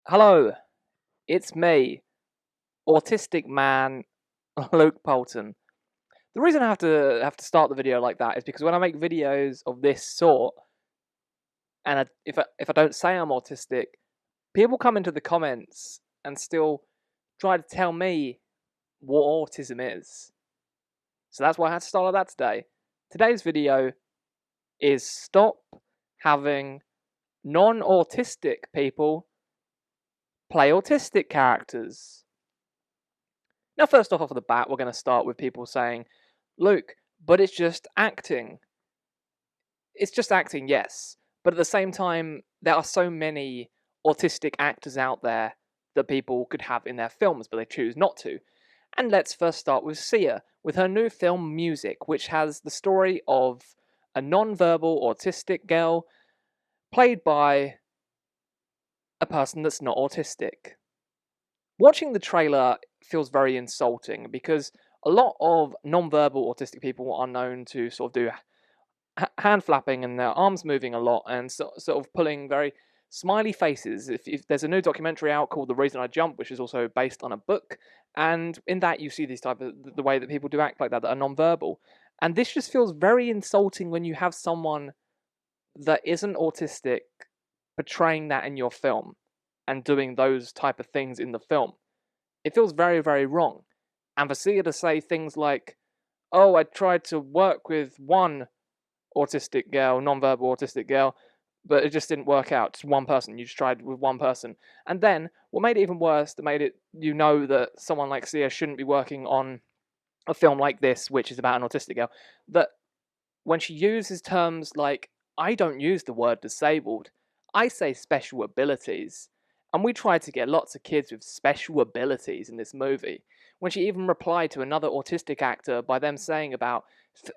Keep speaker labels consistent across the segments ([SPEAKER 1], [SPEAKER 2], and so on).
[SPEAKER 1] Hello, it's me, autistic man, Luke Polton. The reason I have to start the video like that is because when I make videos of this sort, and if I don't say I'm autistic, people come into the comments and still try to tell me what autism is. So that's why I had to start like that today. Today's video is stop having non-autistic people play autistic characters. Now, first off the bat, we're going to start with people saying, Luke, but it's just acting. It's just acting, yes. But at the same time, there are so many autistic actors out there that people could have in their films, but they choose not to. And let's first start with Sia, with her new film Music, which has the story of a non-verbal autistic girl played by a person that's not autistic. Watching the trailer feels very insulting because a lot of non-verbal autistic people are known to sort of do hand flapping and their arms moving a lot and sort of pulling very smiley faces. If there's a new documentary out called The Reason I Jump, which is also based on a book, and in that you see these type of the way that people do act like that are non-verbal, and this just feels very insulting when you have someone that isn't autistic portraying that in your film and doing those type of things in the film. It feels very, very wrong. And for Sia to say things like, oh, I tried to work with one autistic girl, non-verbal autistic girl, but it just didn't work out. Just one person. You just tried with one person. And then, what made it even worse, that made it, that someone like Sia shouldn't be working on a film like this, which is about an autistic girl, that when she uses terms like, I don't use the word disabled, I say special abilities. And we tried to get lots of kids with special abilities in this movie. When she even replied to another autistic actor by them saying about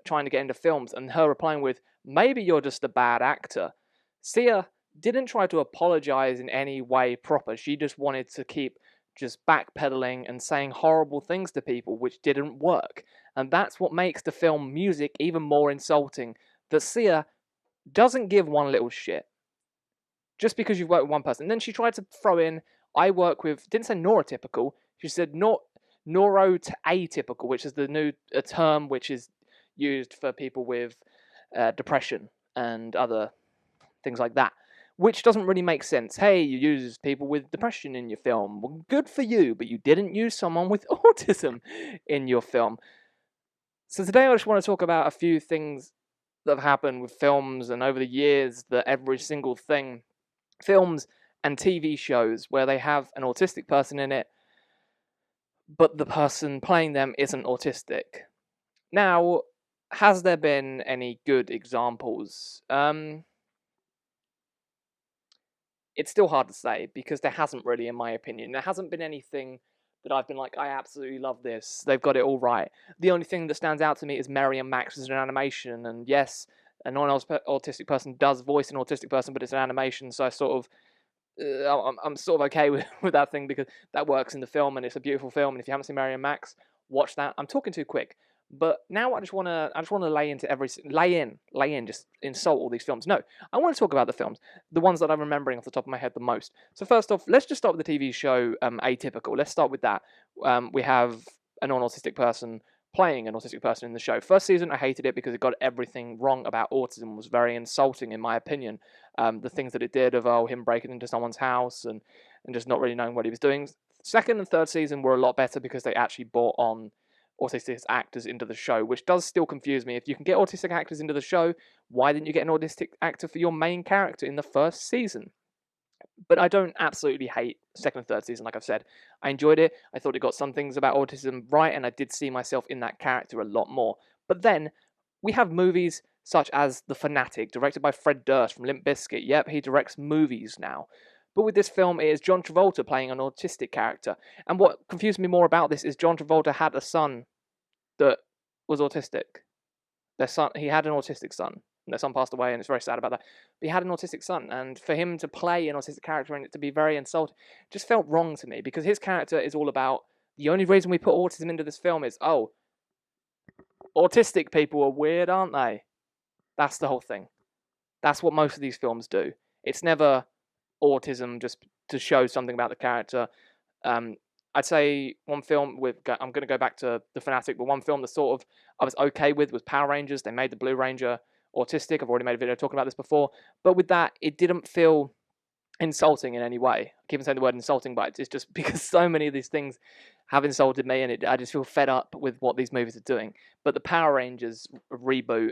[SPEAKER 1] trying to get into films, and her replying with, maybe you're just a bad actor. Sia didn't try to apologize in any way proper. She just wanted to keep just backpedaling and saying horrible things to people, which didn't work. And that's what makes the film Music even more insulting. That Sia doesn't give one little shit just because you've worked with one person. And then she tried to throw in, I work with, didn't say neurotypical, she said neuro to atypical, which is the new term which is used for people with depression and other things like that, which doesn't really make sense. Hey, you use people with depression in your film. Well, good for you, but you didn't use someone with autism in your film. So today I just want to talk about a few things that have happened with films and over the years, that every single thing, films and TV shows where they have an autistic person in it, but the person playing them isn't autistic. Now, has there been any good examples? It's still hard to say because there hasn't really, in my opinion. There hasn't been anything that I've been like, I absolutely love this. They've got it all right. The only thing that stands out to me is Mary and Max as an animation, and yes, a non-autistic person does voice an autistic person, but it's an animation, so I sort of I'm sort of okay with that thing because that works in the film and it's a beautiful film. And if you haven't seen Mary and Max, watch that. I'm talking too quick, but now I just want to lay in, just insult all these films. No, I want to talk about the films, the ones that I'm remembering off the top of my head the most. So first off, let's just start with the TV show Atypical. Let's start with that. We have a non-autistic person playing an autistic person in the show. First season, I hated it because it got everything wrong about autism. It was very insulting, in my opinion. The things that it did of him breaking into someone's house and just not really knowing what he was doing. Second and third season were a lot better because they actually brought on autistic actors into the show, which does still confuse me. If you can get autistic actors into the show, why didn't you get an autistic actor for your main character in the first season? But I don't absolutely hate second and third season, like I've said. I enjoyed it. I thought it got some things about autism right, and I did see myself in that character a lot more. But then, we have movies such as The Fanatic, directed by Fred Durst from Limp Bizkit. Yep, he directs movies now. But with this film, it is John Travolta playing an autistic character. And what confused me more about this is John Travolta had a son that was autistic. He had an autistic son. Their son passed away, and it's very sad about that. But he had an autistic son, and for him to play an autistic character and it to be very insulting just felt wrong to me, because his character is all about, the only reason we put autism into this film is, oh, autistic people are weird, aren't they? That's the whole thing. That's what most of these films do. It's never autism just to show something about the character. I'd say one film I'm going to go back to the Fanatic, but one film that sort of I was okay with was Power Rangers. They made the Blue Ranger autistic. I've already made a video talking about this before, but with that, it didn't feel insulting in any way. I keep on saying the word insulting, but it's just because so many of these things have insulted me, and I just feel fed up with what these movies are doing. But the Power Rangers reboot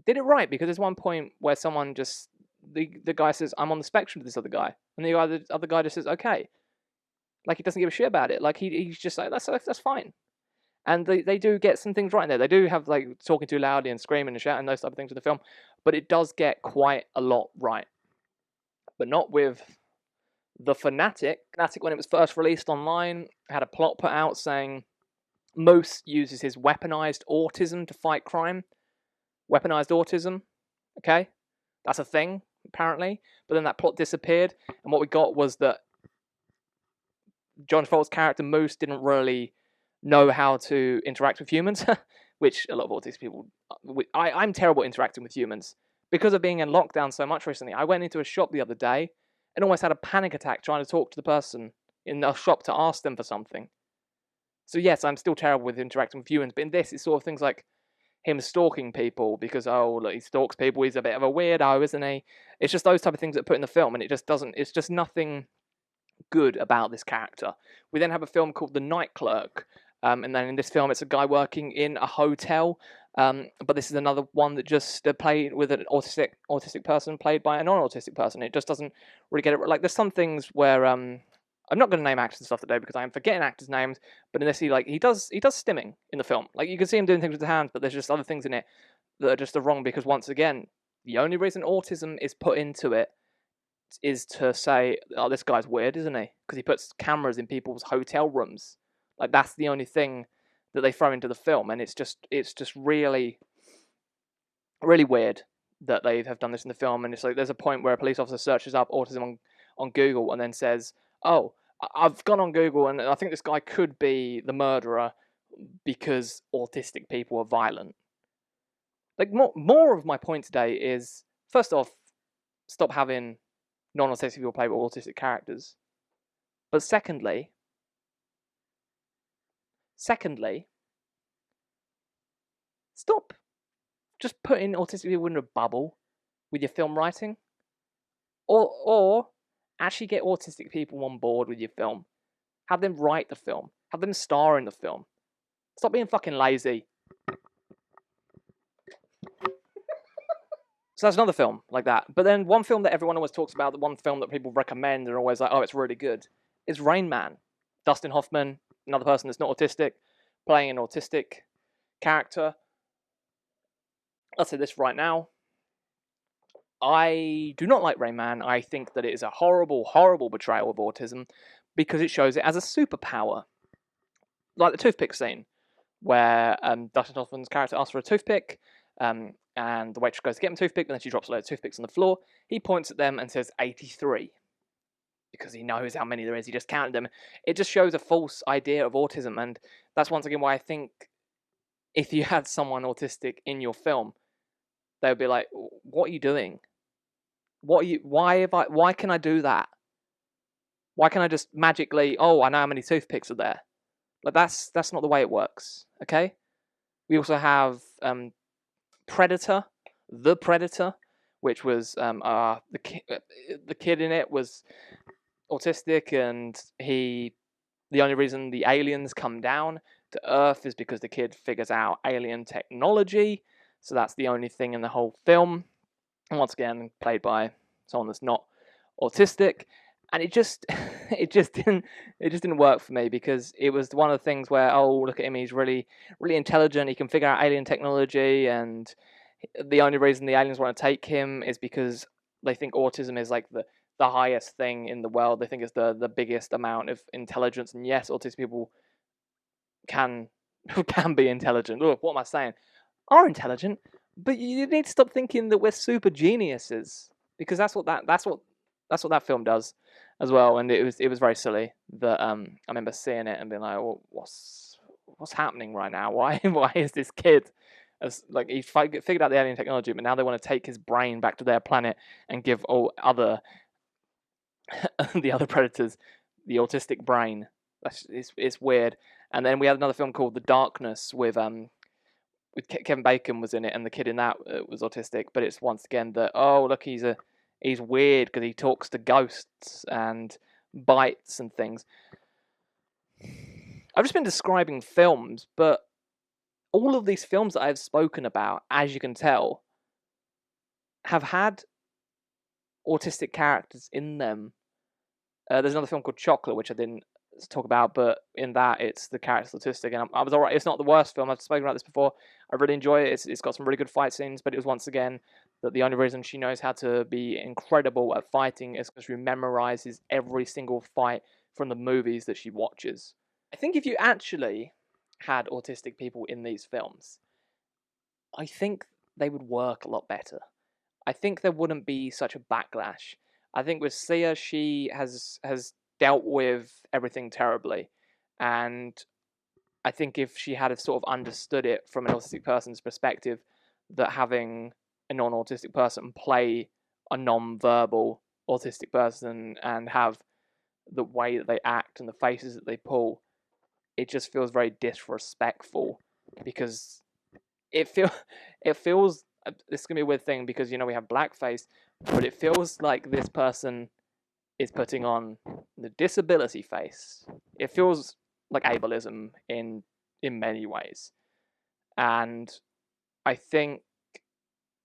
[SPEAKER 1] did it right, because there's one point where someone just the guy says, "I'm on the spectrum with this other guy," and the other guy just says, "Okay," like he doesn't give a shit about it. Like he's just like, that's fine. And they do get some things right in there. They do have like talking too loudly and screaming and shouting and those type of things in the film, but it does get quite a lot right. But not with the Fanatic. Fanatic, when it was first released online, had a plot put out saying Moose uses his weaponized autism to fight crime. Weaponized autism, okay? That's a thing, apparently. But then that plot disappeared, and what we got was that John Travolta's character Moose didn't really know how to interact with humans, which a lot of autistic people... I'm terrible at interacting with humans. Because of being in lockdown so much recently, I went into a shop the other day and almost had a panic attack trying to talk to the person in the shop to ask them for something. So yes, I'm still terrible with interacting with humans, but in this, it's sort of things like him stalking people because, oh, look, he stalks people, he's a bit of a weirdo, isn't he? It's just those type of things that put in the film, and it just doesn't... It's just nothing good about this character. We then have a film called The Night Clerk, and then in this film, it's a guy working in a hotel, but this is another one that just played with an autistic person played by a non-autistic person. It just doesn't really get it. Like, there's some things where I'm not going to name actors and stuff today because I am forgetting actors' names. But in this, he does stimming in the film. Like, you can see him doing things with his hands, but there's just other things in it that are just wrong, because once again, the only reason autism is put into it is to say, oh, this guy's weird, isn't he? Because he puts cameras in people's hotel rooms. Like, that's the only thing that they throw into the film, and it's just really, really weird that they have done this in the film. And it's like there's a point where a police officer searches up autism on Google and then says, "Oh, I've gone on Google and I think this guy could be the murderer because autistic people are violent." Like, more of my point today is, first off, stop having non-autistic people play with autistic characters. But secondly, stop just putting autistic people in a bubble with your film writing, or actually get autistic people on board with your film. Have them write the film. Have them star in the film. Stop being fucking lazy. So that's another film like that. But then one film that everyone always talks about, the one film that people recommend and are always like, oh, it's really good, is Rain Man. Dustin Hoffman, another person that's not autistic, playing an autistic character. I'll say this right now. I do not like Rain Man. I think that it is a horrible, horrible betrayal of autism because it shows it as a superpower. Like the toothpick scene, where Dustin Hoffman's character asks for a toothpick, and the waitress goes to get him a toothpick, but then she drops a load of toothpicks on the floor. He points at them and says 83. Because he knows how many there is, he just counted them. It just shows a false idea of autism, and that's once again why I think if you had someone autistic in your film, they would be like, "What are you doing? Why can I do that? Why can I just magically? Oh, I know how many toothpicks are there." Like that's not the way it works. Okay. We also have Predator, The Predator, which was the kid in it was autistic, and the only reason the aliens come down to Earth is because the kid figures out alien technology. So that's the only thing in the whole film. And once again, played by someone that's not autistic. And it just didn't work for me, because it was one of the things where, oh, look at him, he's really, really intelligent, he can figure out alien technology, and the only reason the aliens want to take him is because they think autism is like the highest thing in the world. They think it's the biggest amount of intelligence. And yes, autistic people can be intelligent. Oh, what am I saying? Are intelligent, but you need to stop thinking that we're super geniuses, because that's what that film does as well. And it was very silly that I remember seeing it and being like, well, what's happening right now? Why is this kid like he figured out the alien technology, but now they want to take his brain back to their planet and give all other the other predators, the autistic brain. It's weird. And then we had another film called The Darkness with Kevin Bacon was in it, and the kid in that was autistic. But it's once again that, oh look, he's weird because he talks to ghosts and bites and things. I've just been describing films, but all of these films that I've spoken about, as you can tell, have had autistic characters in them. There's another film called Chocolate, which I didn't talk about, but in that it's the character's autistic, and I was alright. It's not the worst film. I've spoken about this before. I really enjoy it. It's got some really good fight scenes, but it was once again that the only reason she knows how to be incredible at fighting is because she memorizes every single fight from the movies that she watches. I think if you actually had autistic people in these films, I think they would work a lot better. I think there wouldn't be such a backlash. I think with Sia, she has dealt with everything terribly, and I think if she had sort of understood it from an autistic person's perspective, that having a non-autistic person play a non-verbal autistic person and have the way that they act and the faces that they pull, it just feels very disrespectful, because it feels this is gonna be a weird thing because we have blackface, but it feels like this person is putting on the disability face. It feels like ableism in many ways, and I think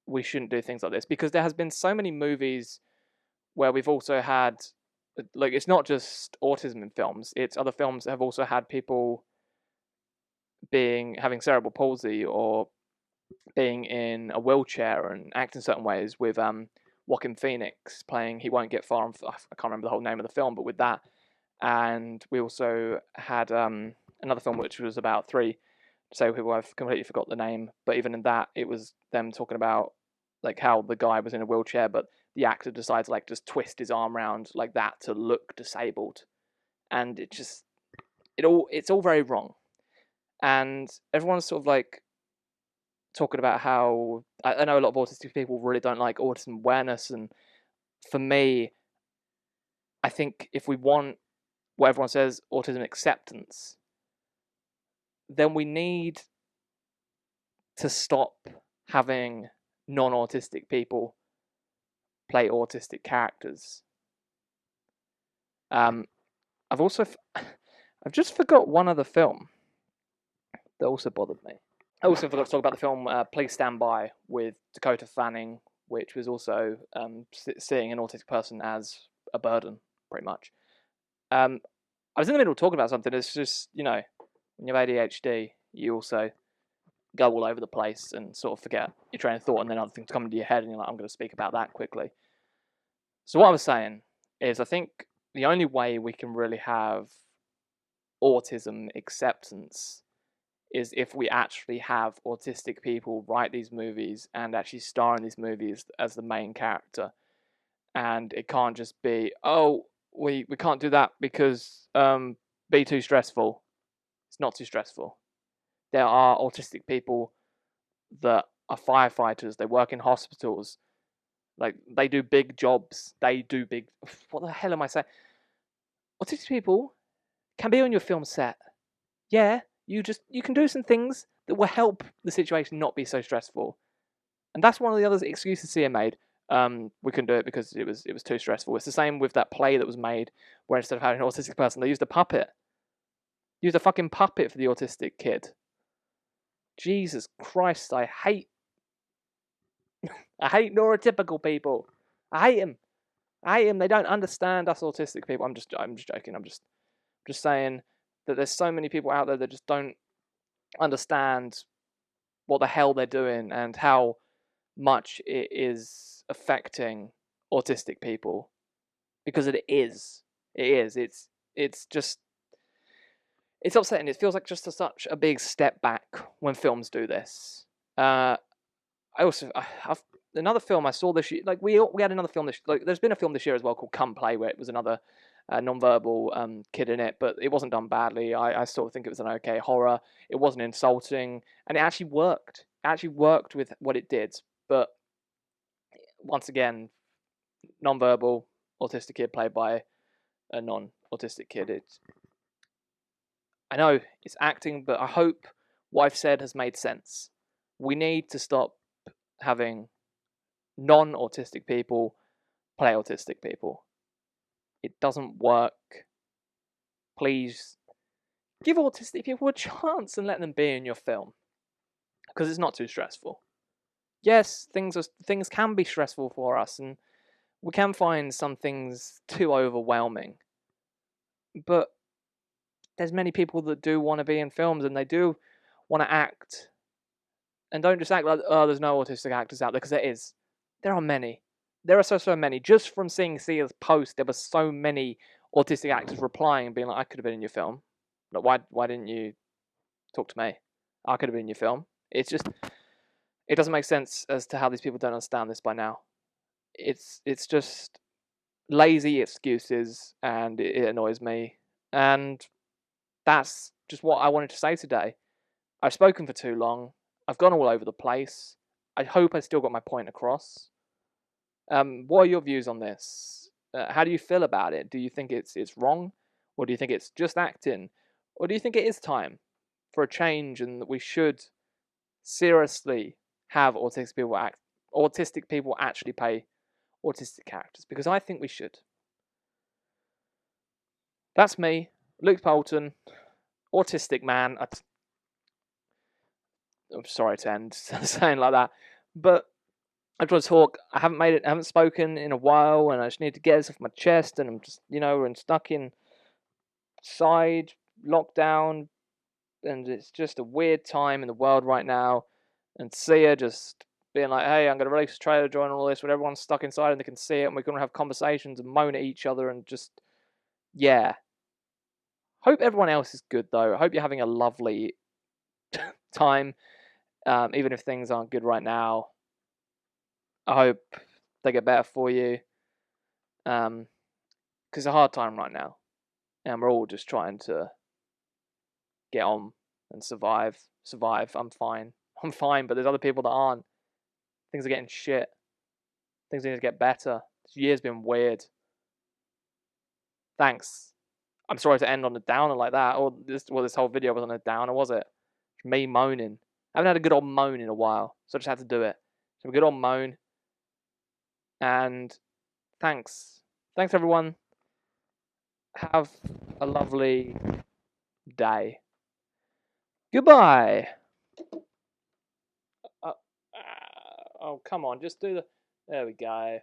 [SPEAKER 1] we shouldn't do things like this, because there has been so many movies where we've also had, like, it's not just autism in films, it's other films that have also had people having cerebral palsy or being in a wheelchair and acting certain ways, with Joaquin Phoenix playing He Won't Get Far. I can't remember the whole name of the film, but with that. And we also had another film which was about three disabled people. I've completely forgot the name, but even in that, it was them talking about like how the guy was in a wheelchair, but the actor decides to like just twist his arm around like that to look disabled, and it's all very wrong. And everyone's sort of like talking about how I know a lot of autistic people really don't like autism awareness, and for me, I think if we want what everyone says, autism acceptance, then we need to stop having non-autistic people play autistic characters. I've just forgot one other film that also bothered me. I also forgot to talk about the film Please Stand By with Dakota Fanning, which was also seeing an autistic person as a burden, pretty much. I was in the middle of talking about something. It's just, when you have ADHD, you also go all over the place and sort of forget your train of thought, and then other things come into your head, and you're like, I'm going to speak about that quickly. So what I was saying is, I think the only way we can really have autism acceptance is if we actually have autistic people write these movies and actually star in these movies as the main character. And it can't just be, oh, we can't do that because be too stressful. It's not too stressful. There are autistic people that are firefighters. They work in hospitals. Like, they do big jobs. What the hell am I saying? Autistic people can be on your film set. Yeah, you can do some things that will help the situation not be so stressful. And that's one of the other excuses Sia made. We couldn't do it because it was too stressful. It's the same with that play that was made, where instead of having an autistic person, they used a puppet. Used a fucking puppet for the autistic kid. Jesus Christ, I hate neurotypical people. I hate them. They don't understand us autistic people. I'm just joking. I'm just saying that there's so many people out there that just don't understand what the hell they're doing and how much it is affecting autistic people, because it is. It's just, it's upsetting. It feels like just such a big step back when films do this. Another film I saw this year, like we had another film this, like there's been a film this year as well called Come Play, where it was another non-verbal kid in it, but it wasn't done badly. I sort of think it was an okay horror. It wasn't insulting, and it actually worked. It actually worked with what it did, but once again, non-verbal, autistic kid played by a non-autistic kid. I know it's acting, but I hope what I've said has made sense. We need to stop having non-autistic people play autistic people. It doesn't work. Please give autistic people a chance and let them be in your film, because it's not too stressful. Yes, things can be stressful for us, and we can find some things too overwhelming. But there's many people that do want to be in films, and they do want to act. And don't just act like, oh, there's no autistic actors out there, because there is. There are many. There are so many. Just from seeing Sia's post, there were so many autistic actors replying and being like, I could have been in your film. Like, why didn't you talk to me? I could have been in your film. It's just, it doesn't make sense as to how these people don't understand this by now. It's just lazy excuses, and it annoys me. And that's just what I wanted to say today. I've spoken for too long. I've gone all over the place. I hope I still got my point across. What are your views on this? How do you feel about it? Do you think it's wrong? Or do you think it's just acting? Or do you think it is time for a change, and that we should seriously have autistic people actually play autistic characters? Because I think we should. That's me, Luke Bolton, autistic man. I'm sorry to end saying like that, but I just want to talk. I haven't spoken in a while, and I just need to get this off my chest. And I'm just, and stuck inside lockdown, and it's just a weird time in the world right now. And Sia just being like, "Hey, I'm going to release a trailer, join all this," when everyone's stuck inside and they can see it, and we can have conversations and moan at each other, and just, yeah. Hope everyone else is good though. I hope you're having a lovely time, even if things aren't good right now. I hope they get better for you, because it's a hard time right now, and we're all just trying to get on and survive. I'm fine, but there's other people that aren't. Things are getting shit. Things need to get better. This year's been weird. Thanks. I'm sorry to end on a downer like that, or this whole video was on a downer, was it? Me moaning. I haven't had a good old moan in a while, so I just had to do it. So a good old moan. And thanks. Thanks, everyone. Have a lovely day. Goodbye. Oh, come on. Just do the... There we go.